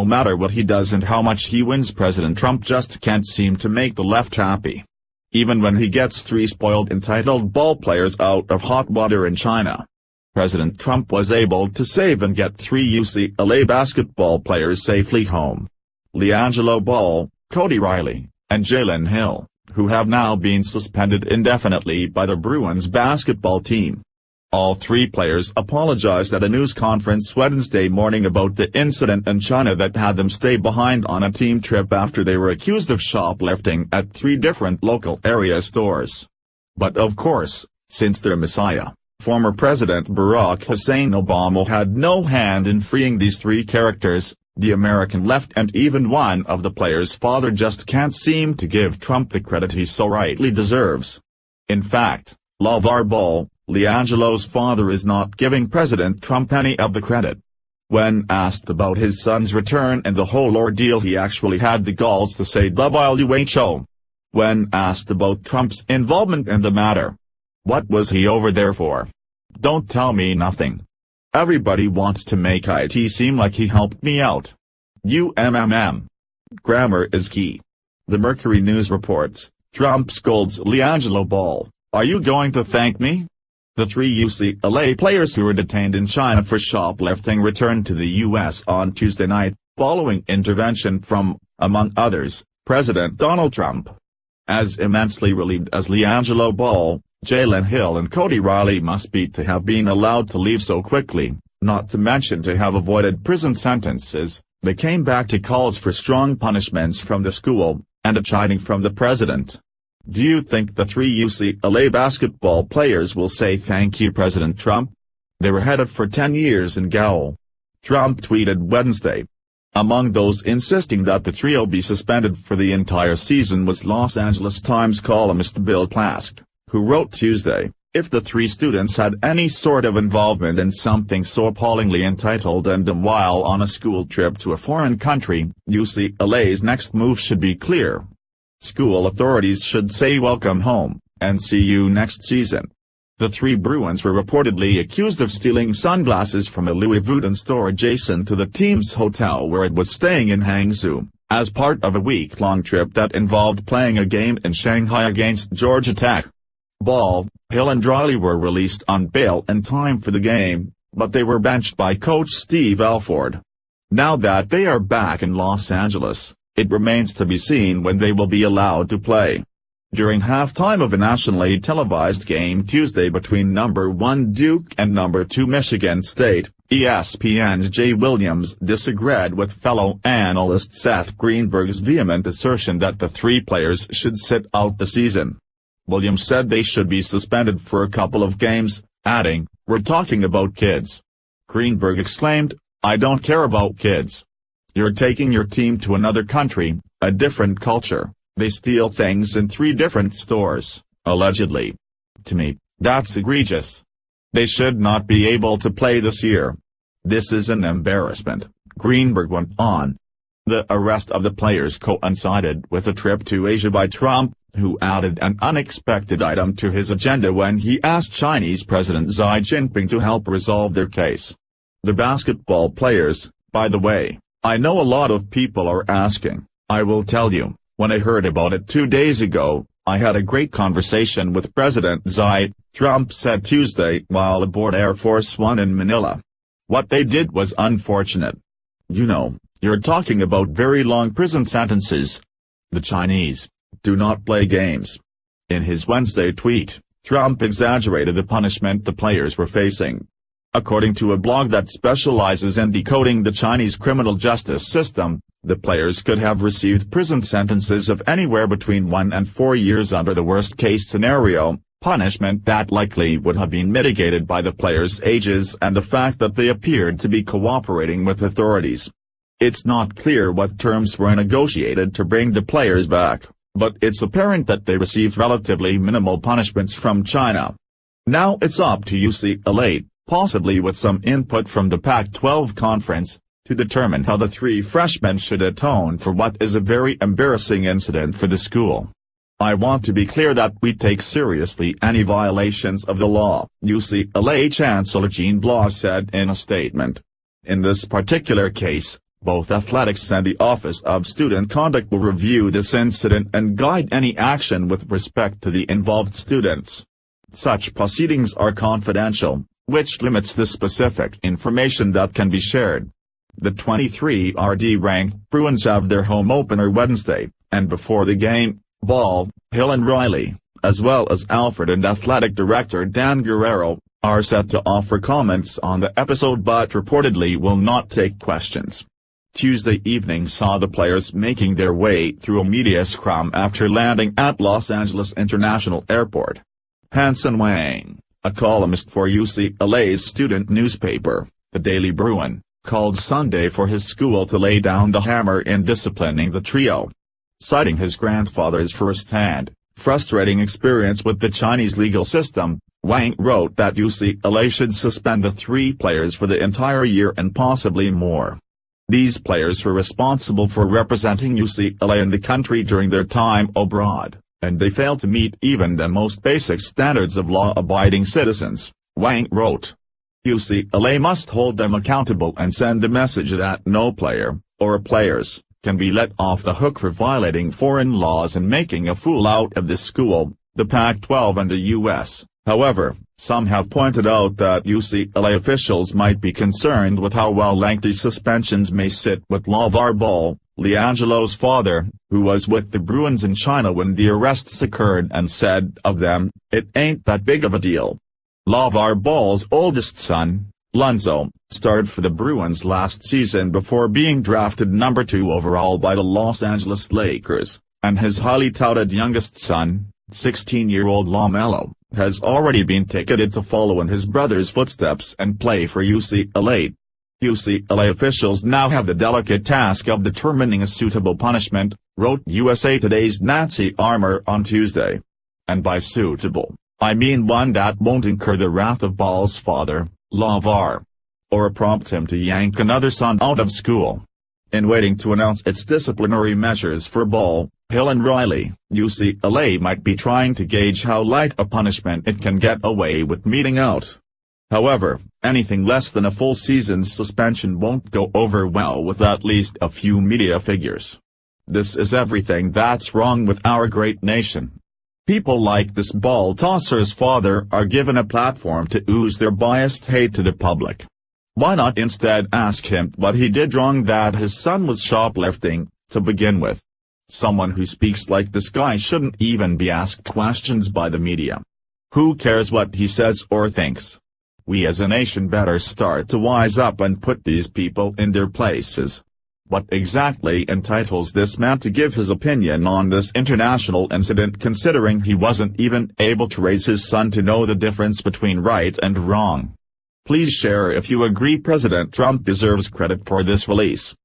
matter what he does and how much he wins, President Trump just can't seem to make the left happy. Even when he gets 3 spoiled entitled ball players out of hot water in China. President Trump was able to save and get 3 UCLA basketball players safely home. LiAngelo Ball, Cody Riley, and Jalen Hill, who have now been suspended indefinitely by the Bruins basketball team. All 3 players apologized at a news conference Wednesday morning about the incident in China that had them stay behind on a team trip after they were accused of shoplifting at 3 different local area stores. But of course, since their messiah, former President Barack Hussein Obama, had no hand in freeing these 3 characters, the American left and even one of the players' father just can't seem to give Trump the credit he so rightly deserves. In fact, LeVar Ball, LiAngelo's father, is not giving President Trump any of the credit. When asked about his son's return and the whole ordeal, he actually had the galls to say WHO. When asked about Trump's involvement in the matter, what was he over there for? Don't tell me nothing. Everybody wants to make it seem like he helped me out. Grammar is key. The Mercury News reports, Trump scolds LiAngelo Ball, "Are you going to thank me?" The 3 UCLA players who were detained in China for shoplifting returned to the U.S. on Tuesday night, following intervention from, among others, President Donald Trump. As immensely relieved as LiAngelo Ball, Jalen Hill and Cody Riley must be to have been allowed to leave so quickly, not to mention to have avoided prison sentences, they came back to calls for strong punishments from the school, and a chiding from the president. Do you think the 3 UCLA basketball players will say thank you, President Trump? They were headed for 10 years in gaol. Trump tweeted Wednesday. Among those insisting that the trio be suspended for the entire season was Los Angeles Times columnist Bill Plask, who wrote Tuesday, if the 3 students had any sort of involvement in something so appallingly entitled and dumb while on a school trip to a foreign country, UCLA's next move should be clear. School authorities should say welcome home, and see you next season. The 3 Bruins were reportedly accused of stealing sunglasses from a Louis Vuitton store adjacent to the team's hotel where it was staying in Hangzhou, as part of a week-long trip that involved playing a game in Shanghai against Georgia Tech. Ball, Hill and Riley were released on bail in time for the game, but they were benched by coach Steve Alford. Now that they are back in Los Angeles, it remains to be seen when they will be allowed to play. During halftime of a nationally televised game Tuesday between number 1 Duke and number 2 Michigan State, ESPN's Jay Williams disagreed with fellow analyst Seth Greenberg's vehement assertion that the 3 players should sit out the season. Williams said they should be suspended for a couple of games, adding, "We're talking about kids." Greenberg exclaimed, "I don't care about kids. You're taking your team to another country, a different culture. They steal things in 3 different stores, allegedly. To me, that's egregious. They should not be able to play this year. This is an embarrassment," Greenberg went on. The arrest of the players coincided with a trip to Asia by Trump, who added an unexpected item to his agenda when he asked Chinese President Xi Jinping to help resolve their case. The basketball players, by the way, I know a lot of people are asking. I will tell you, when I heard about it 2 days ago, I had a great conversation with President Xi, Trump said Tuesday while aboard Air Force One in Manila. What they did was unfortunate. You know, you're talking about very long prison sentences. The Chinese do not play games. In his Wednesday tweet, Trump exaggerated the punishment the players were facing. According to a blog that specializes in decoding the Chinese criminal justice system, the players could have received prison sentences of anywhere between 1 and 4 years under the worst-case scenario, punishment that likely would have been mitigated by the players' ages and the fact that they appeared to be cooperating with authorities. It's not clear what terms were negotiated to bring the players back, but it's apparent that they received relatively minimal punishments from China. Now it's up to UCLA, possibly with some input from the Pac-12 conference, to determine how the 3 freshmen should atone for what is a very embarrassing incident for the school. I want to be clear that we take seriously any violations of the law, UCLA Chancellor Jean Blas said in a statement. In this particular case, Both athletics and the Office of Student Conduct will review this incident and guide any action with respect to the involved students. Such proceedings are confidential, which limits the specific information that can be shared. The 23rd-ranked Bruins have their home opener Wednesday, and before the game, Ball, Hill and Riley, as well as Alfred and athletic director Dan Guerrero, are set to offer comments on the episode but reportedly will not take questions. Tuesday evening saw the players making their way through a media scrum after landing at Los Angeles International Airport. Hanson Wang, a columnist for UCLA's student newspaper, The Daily Bruin, called Sunday for his school to lay down the hammer in disciplining the trio. Citing his grandfather's first-hand, frustrating experience with the Chinese legal system, Wang wrote that UCLA should suspend the three players for the entire year and possibly more. These players were responsible for representing UCLA in the country during their time abroad, and they failed to meet even the most basic standards of law-abiding citizens, Wang wrote. UCLA must hold them accountable and send the message that no player, or players, can be let off the hook for violating foreign laws and making a fool out of the school, the Pac-12 and the U.S. However, some have pointed out that UCLA officials might be concerned with how well lengthy suspensions may sit with LeVar Ball, LiAngelo's father, who was with the Bruins in China when the arrests occurred and said of them, "It ain't that big of a deal." LeVar Ball's oldest son, Lonzo, started for the Bruins last season before being drafted number 2 overall by the Los Angeles Lakers, and his highly touted youngest son, 16-year-old LaMelo, has already been ticketed to follow in his brother's footsteps and play for UCLA. UCLA officials now have the delicate task of determining a suitable punishment, wrote USA Today's Nancy Armour on Tuesday. And by suitable, I mean one that won't incur the wrath of Ball's father, LeVar, or prompt him to yank another son out of school. In waiting to announce its disciplinary measures for Ball, Hill and Riley, UCLA might be trying to gauge how light a punishment it can get away with meting out. However, anything less than a full season's suspension won't go over well with at least a few media figures. This is everything that's wrong with our great nation. People like this ball tosser's father are given a platform to ooze their biased hate to the public. Why not instead ask him what he did wrong that his son was shoplifting, to begin with? Someone who speaks like this guy shouldn't even be asked questions by the media. Who cares what he says or thinks? We as a nation better start to wise up and put these people in their places. What exactly entitles this man to give his opinion on this international incident considering he wasn't even able to raise his son to know the difference between right and wrong? Please share if you agree President Trump deserves credit for this release.